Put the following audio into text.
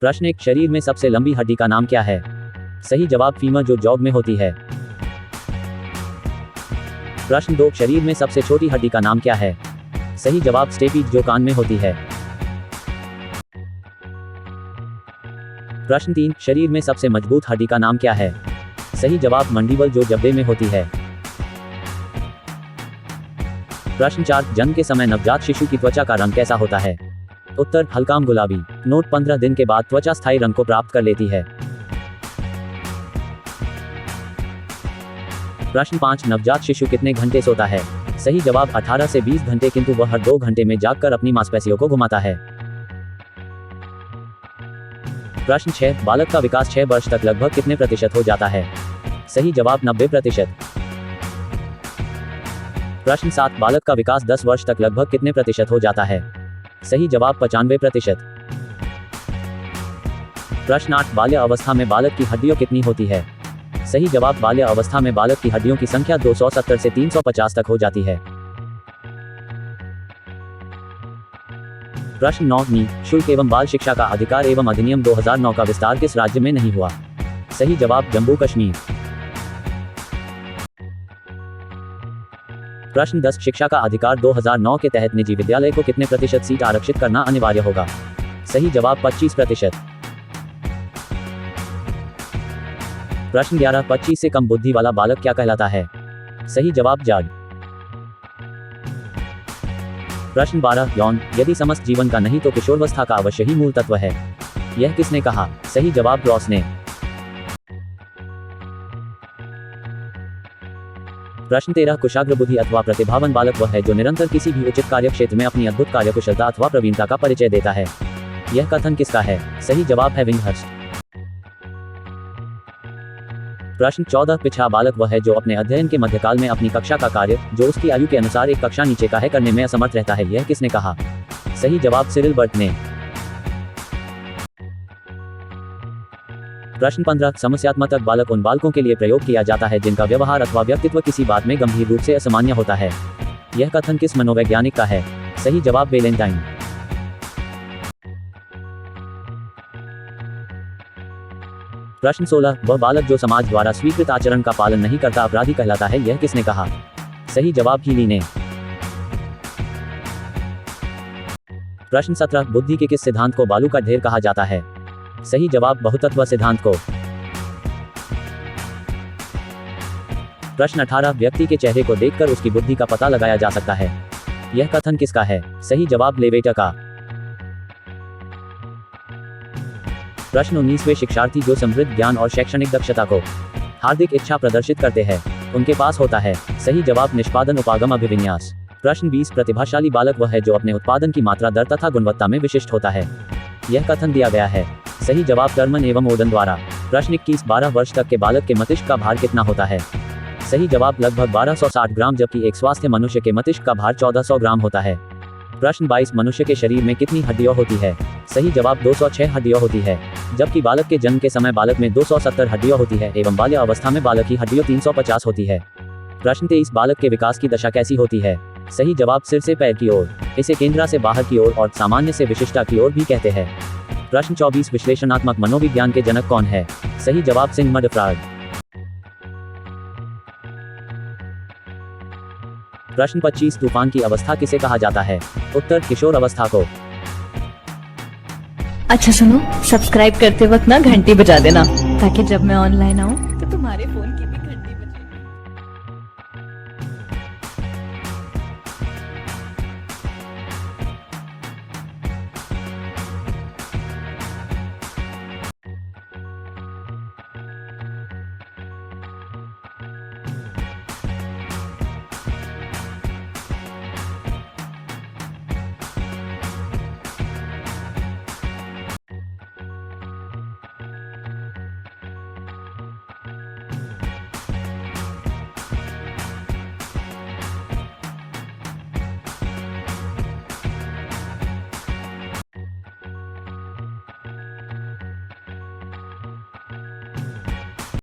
प्रश्न 1, शरीर में सबसे लंबी हड्डी का नाम क्या है? सही जवाब फीमर, जो जॉब में होती है। प्रश्न 2, शरीर में सबसे छोटी हड्डी का नाम क्या है? सही जवाब स्टेपीज, जो कान में होती है। प्रश्न 3, शरीर में सबसे मजबूत हड्डी का नाम क्या है? सही जवाब मंडिबल, जो जबड़े में होती है। प्रश्न 4, जन्म के समय नवजात शिशु की त्वचा का रंग कैसा होता है? उत्तर हल्का गुलाबी। नोट, 15 दिन के बाद त्वचा स्थायी रंग को प्राप्त कर लेती है। प्रश्न 5, नवजात शिशु कितने घंटे सोता है? सही जवाब 18 से 20 घंटे, किंतु वह हर 2 घंटे में जागकर अपनी मांसपेशियों को घुमाता है। प्रश्न 6, बालक का विकास 6 वर्ष तक लगभग कितने प्रतिशत हो जाता है? सही जवाब 90%। प्रश्न 7, बालक का विकास 10 वर्ष तक लगभग कितने प्रतिशत हो जाता है? सही जवाब 95%। प्रश्न 8, बाल्य अवस्था में बालक की हड्डियां कितनी होती है? सही जवाब बाल्य अवस्था में बालक की हड्डियों की संख्या 270 से 350 तक हो जाती है। प्रश्न 9, शुल्क एवं बाल शिक्षा का अधिकार एवं अधिनियम 2009 का विस्तार किस राज्य में नहीं हुआ? सही जवाब जम्मू कश्मीर। प्रश्न 10, शिक्षा का अधिकार 2009 के तहत निजी विद्यालय को कितने प्रतिशत सीट आरक्षित करना अनिवार्य होगा? सही जवाब 25%। प्रश्न 11, 25 से कम बुद्धि वाला बालक क्या कहलाता है? सही जवाब जाड। प्रश्न 12, यौन यदि समस्त जीवन का नहीं तो किशोरावस्था का अवश्य ही मूल तत्व है। यह किसने कहा? सही जवाब रॉस ने। प्रश्न 13, कुशाग्र बुद्धि अथवा प्रतिभावान बालक वह है जो निरंतर किसी भी उचित कार्य क्षेत्र में अपनी अद्भुत कार्यकुशलता अथवा प्रवीणता का परिचय देता है। यह कथन किसका है? सही जवाब है विंगहर्स्ट। प्रश्न 14, पिछड़ा बालक वह है जो अपने अध्ययन के मध्यकाल में अपनी कक्षा का कार्य जो उसकी आयु के अनुसार एक कक्षा नीचे का है करने में असमर्थ रहता है। यह किसने कहा? सही जवाब सिरिल बर्ट ने। प्रश्न 15, समस्यात्मक बालक उन बालकों के लिए प्रयोग किया जाता है जिनका व्यवहार अथवा व्यक्तित्व किसी बात में गंभीर रूप से असामान्य होता है। यह कथन किस मनोवैज्ञानिक का है? सही जवाब वेलेंटाइन। प्रश्न 16, वह बालक जो समाज द्वारा स्वीकृत आचरण का पालन नहीं करता अपराधी कहलाता है। यह किसने कहा? सही जवाब हीली ने। प्रश्न 17, बुद्धि के किस सिद्धांत को बालू का ढेर कहा जाता है? सही जवाब बहुतत्व सिद्धांत को। प्रश्न 18, व्यक्ति के चेहरे को देखकर उसकी बुद्धि का पता लगाया जा सकता है। यह कथन किसका है? सही जवाब लेवेटर का। प्रश्न 19, वे शिक्षार्थी जो समृद्ध ज्ञान और शैक्षणिक दक्षता को हार्दिक इच्छा प्रदर्शित करते हैं उनके पास होता है। सही जवाब निष्पादन उपागम अभिविन्यास। प्रश्न 20, प्रतिभाशाली बालक वह है जो अपने उत्पादन की मात्रा दर तथा गुणवत्ता में विशिष्ट होता है। यह कथन दिया गया है। सही जवाब टर्मन एवं ओडन द्वारा। प्रश्न 21, 12 वर्ष तक के बालक के मस्तिष्क का भार कितना होता है? सही जवाब लगभग 1260 ग्राम, जबकि एक स्वस्थ मनुष्य के मस्तिष्क का भार 1400 ग्राम होता है। प्रश्न 22, मनुष्य के शरीर में कितनी हड्डियां होती है? सही जवाब 206 हड्डियां होती है, जबकि बालक के जन्म के समय बालक में 270 हड्डियां होती है एवं बाल्य अवस्था में बालक की हड्डियां 350 होती है। प्रश्न 23, बालक के विकास की दशा कैसी होती है? सही जवाब सिर से पैर की ओर, इसे केंद्रा से बाहर की ओर और सामान्य से विशिष्टा की ओर भी कहते हैं। प्रश्न 24, विश्लेषणात्मक मनोविज्ञान के जनक कौन है? सही जवाब सिग्मंड फ्रॉयड। प्रश्न 25, तूफान की अवस्था किसे कहा जाता है? उत्तर किशोर अवस्था को। अच्छा सुनो, सब्सक्राइब करते वक्त ना घंटी बजा देना ताकि जब मैं ऑनलाइन आऊँ